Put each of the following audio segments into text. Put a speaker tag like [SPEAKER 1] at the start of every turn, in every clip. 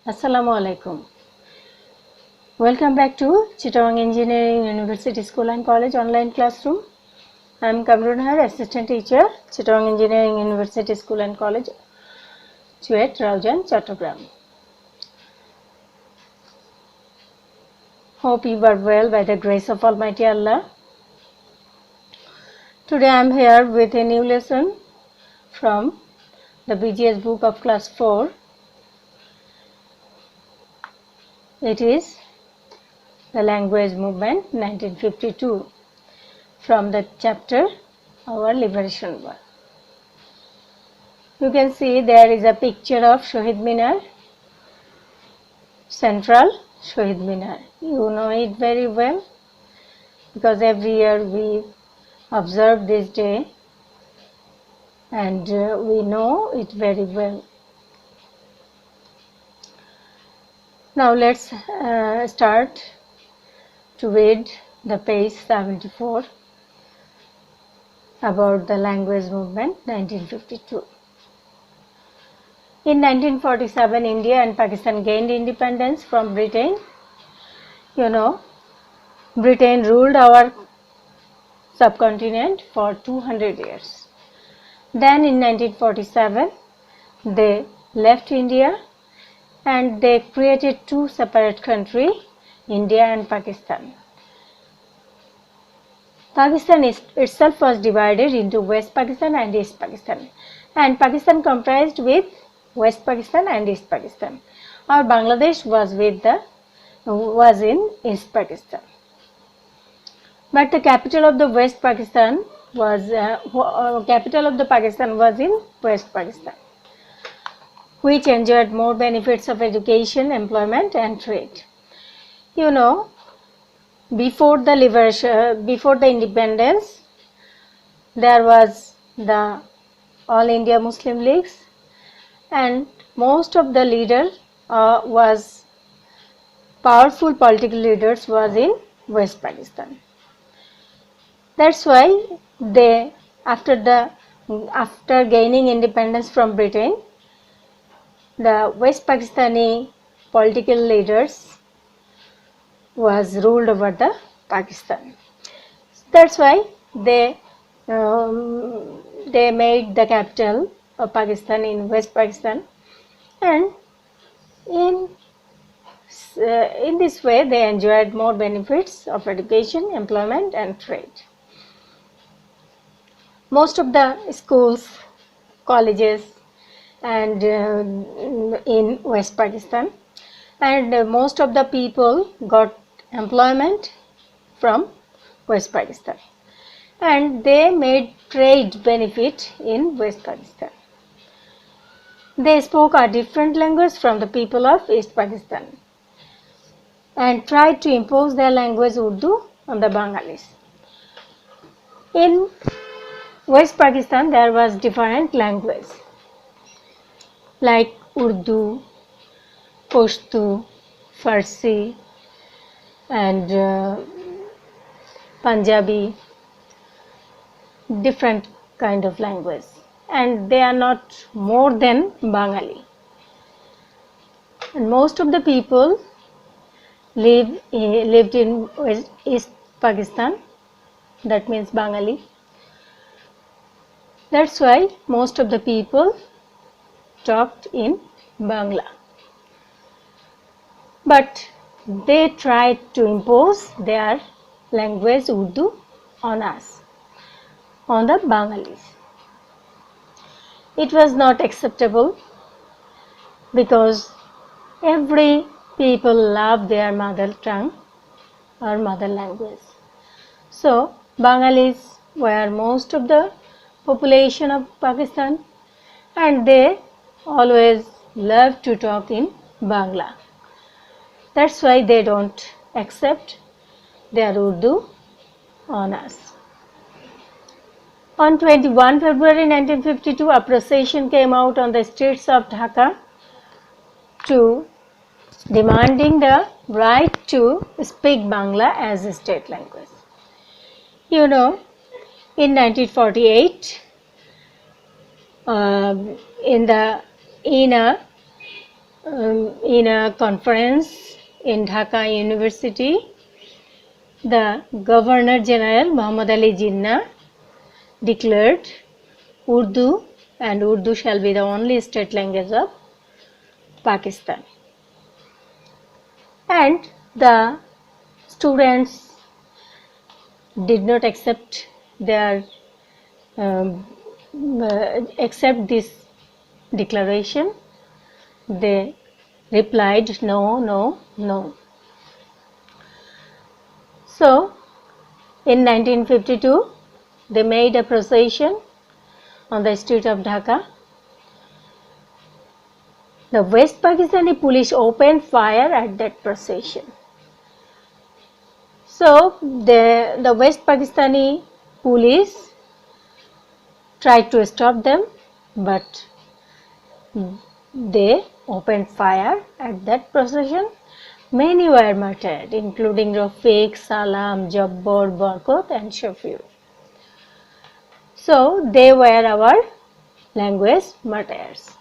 [SPEAKER 1] Assalamu alaikum. Welcome back to Chittagong Engineering University School and College online classroom. I am Kamrun Har, Assistant Teacher, Chittagong Engineering University School and College, Chuet, Raujan, Chattogram. Hope you are well by the grace of Almighty Allah. Today I am here with a new lesson from the BGS book of class 4. It is the language movement 1952 from the chapter Our Liberation War. You can see there is a picture of Shahid Minar, Central Shahid Minar. You know it very well because every year we observe this day and we know it very well. Now let's start to read the page 74 about the language movement 1952. In 1947, India and Pakistan gained independence from Britain. You know, Britain ruled our subcontinent for 200 years. Then in 1947, they left India and they created two separate countries, India and Pakistan. Pakistan itself was divided into West Pakistan and East Pakistan, and Pakistan comprised with West Pakistan and East Pakistan. Our Bangladesh was in East Pakistan, but the capital of the West Pakistan was in West Pakistan, which enjoyed more benefits of education, employment, and trade. You know, before the independence, there was the All India Muslim Leagues, and most of the leaders powerful political leaders was in West Pakistan. That's why they, after gaining independence from Britain, the West Pakistani political leaders was ruled over the Pakistan. That's why they made the capital of Pakistan in West Pakistan, and in this way they enjoyed more benefits of education, employment, and trade. Most of the schools, colleges, and in West Pakistan, and most of the people got employment from West Pakistan, and they made trade benefit in West Pakistan. They spoke a different language from the people of East Pakistan and tried to impose their language Urdu on the Bengalis. In West Pakistan there was different language like Urdu, Pashto, Farsi, and Punjabi, different kind of language, and they are not more than Bengali. And most of the people lived in East Pakistan, that means Bengali. That's why most of the people talked in Bangla. But they tried to impose their language Urdu on us, on the Bengalis. It was not acceptable because every people love their mother tongue or mother language. So Bengalis were most of the population of Pakistan, and they always love to talk in Bangla. That's why they don't accept their Urdu on us. On 21 February 1952, a procession came out on the streets of Dhaka to demanding the right to speak Bangla as a state language. You know, in 1948, in a in a conference in Dhaka University, the Governor General Muhammad Ali Jinnah declared Urdu, and Urdu shall be the only state language of Pakistan. And the students did not accept this declaration. They replied no, no, no. So in 1952 they made a procession on the street of Dhaka. The West Pakistani police opened fire at that procession. So the West Pakistani police tried to stop them, but they opened fire at that procession. Many were martyred, including Rafiq, Salam, Jabbar, Barkot and Shafiur. So they were our language martyrs.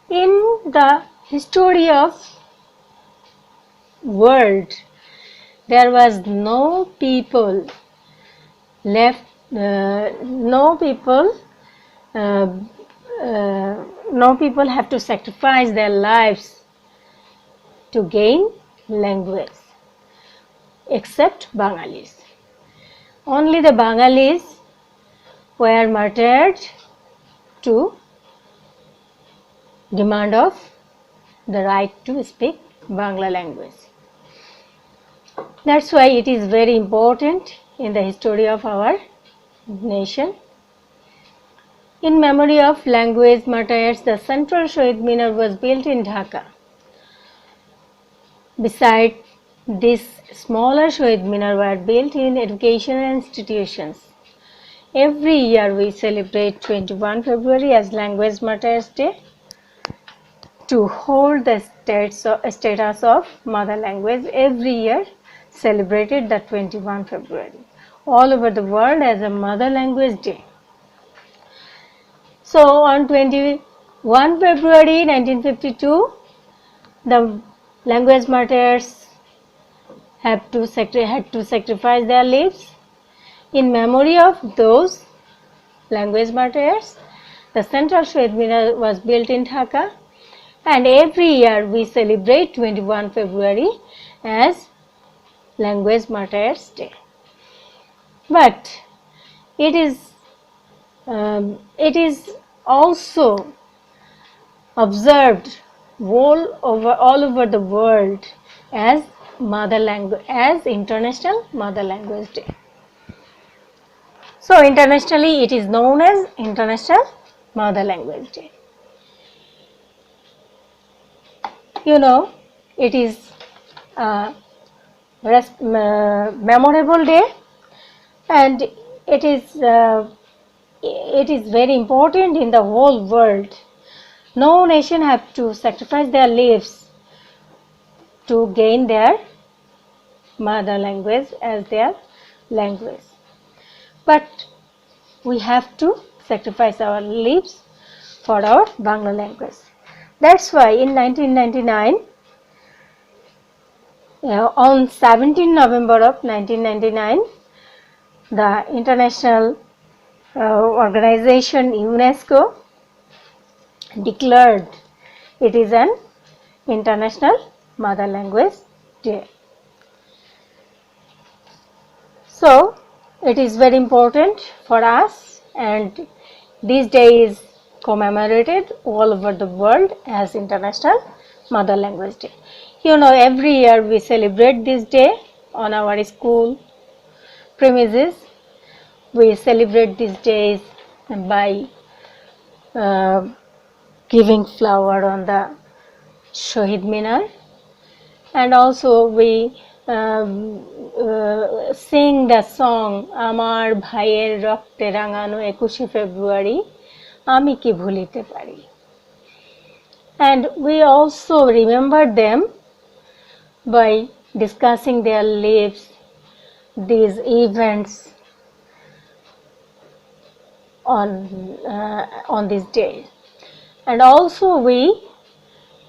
[SPEAKER 1] In the history of world, there was no people left, no people have to sacrifice their lives to gain language except Bengalis. Only the Bengalis were martyred to demand of the right to speak Bangla language. That's why it is very important in the history of our nation. In memory of language martyrs, the central Shahid Minar was built in Dhaka. Beside this, smaller Shahid Minar were built in educational institutions. Every year we celebrate 21 February as Language Martyrs Day to hold the status of mother language. Every year celebrated the 21 February all over the world as a mother language day. So on 21 February 1952, the language martyrs had to sacrifice their lives. In memory of those language martyrs, the central Shahid Minar was built in Dhaka, and every year we celebrate 21 February as Language Martyrs Day. But it is also observed all over the world as International Mother Language Day. So internationally it is known as International Mother Language Day. You know, it is a memorable day, and it is very important in the whole world. No nation have to sacrifice their lives to gain their mother language as their language. But we have to sacrifice our lives for our Bangla language. That's why in 1999, on 17 November of 1999, the international organization UNESCO declared it is an International Mother Language Day. So it is very important for us, and this day is commemorated all over the world as International Mother Language Day. You know, every year we celebrate this day on our school premises. We celebrate these days by giving flower on the Shahid Minar, and also we sing the song Amar Bhaiyer Rokte Rangano 21 February Ami Ki Bhulite Pari, and we also remember them by discussing their lives, these events on this day. And also we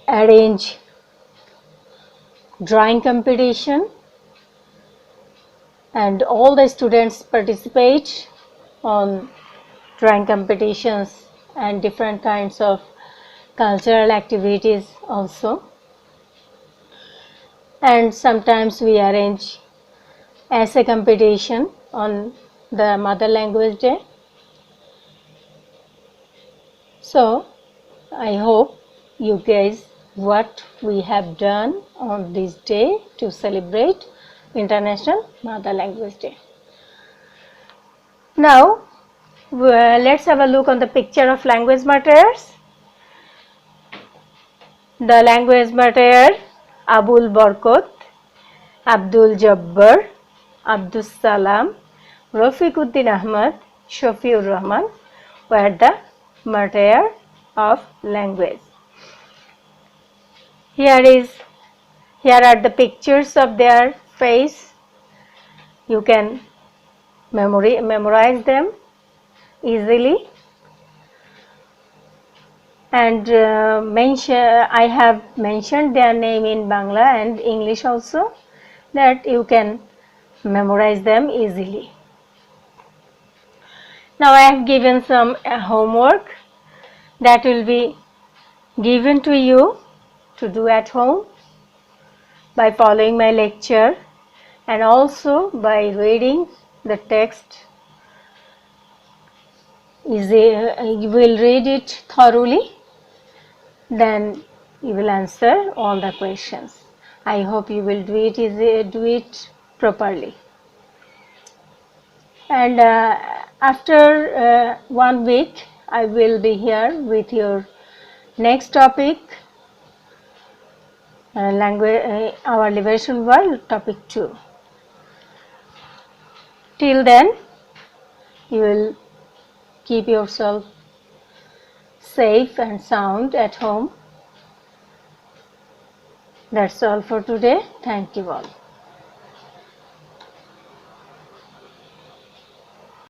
[SPEAKER 1] arrange drawing competition, and all the students participate on drawing competitions and different kinds of cultural activities also. And sometimes we arrange essay competition on the Mother Language Day. So I hope you guys what we have done on this day to celebrate International Mother Language Day. Now let's have a look on the picture of language martyrs. The language martyr Abul Barkot, Abdul Jabbar, Abdul Salam, Rafiquddin Ahmad, Shafiur Rahman were the martyr of language. Here are the pictures of their face. You can memorize them easily. And I have mentioned their name in Bangla and English also, that you can memorize them easily. Now I have given some homework that will be given to you to do at home by following my lecture and also by reading the text. You will read it thoroughly, then you will answer all the questions. I hope you will do it properly. And after 1 week, I will be here with your next topic, our Liberation World, topic 2. Till then, you will keep yourself safe and sound at home. That's all for today. Thank you all.